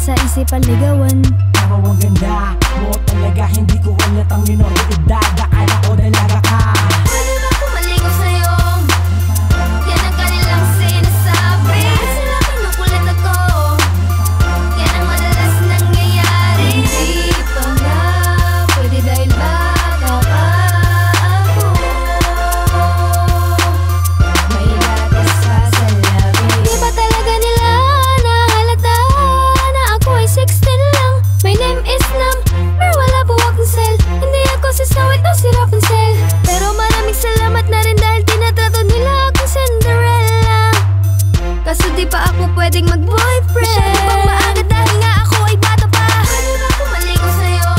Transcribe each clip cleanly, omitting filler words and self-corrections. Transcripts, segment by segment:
sa isip paligawan. Pero ang ganda mo talaga, hindi ko halatang minor de edad. Akala ko dalaga ka. Pwede ba kung maligo sa'yo? Yan ang kanilang sinasabi. Sila kinukulit ako. Yan ang madalas nangyayari. Di pa nga pwede dahil bata pa ako. May gatas pa sa labi. Di ba talaga nila nahalata na ako ay 16 lang? My name is Nam, pero wala po akong cell. Hindi ako si Sawit o si Rapunzel. Pero maraming salamat na rin dahil tinatrato nila akong Cinderella. Kaso di pa ako pwedeng mag-boyfriend. Masyado pang maaga dahil nga ako ay bata pa. Pwede ba kung maligo sa'yo?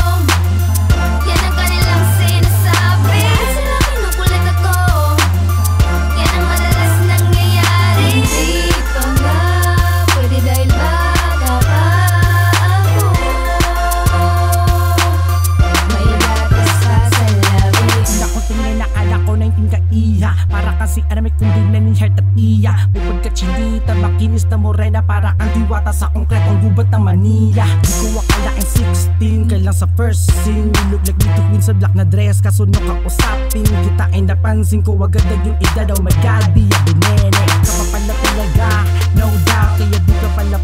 Yan ang kanilang sinasabi. Sila kinukulit ako. Yan ang madalas nangyayari. Di pa nga pwede dahil bata pa ako. May gatas pa sa labi. Ako tingnan nakala ko 19 ka iya. Para kasi aramik kung di na ni Herta Pia. May pagkachilita, makinis na morena. Para kang diwata sa konkretong gubat ng Manila. Di ko akalain 16 ka lang sa first scene. You look like Little Queen sa black na dress. Kaso nung kausapin kita ay napansin ko agad na yung edad. Oh my God, di ya binene. Ka pa pala talaga, no doubt. Kaya di ka pala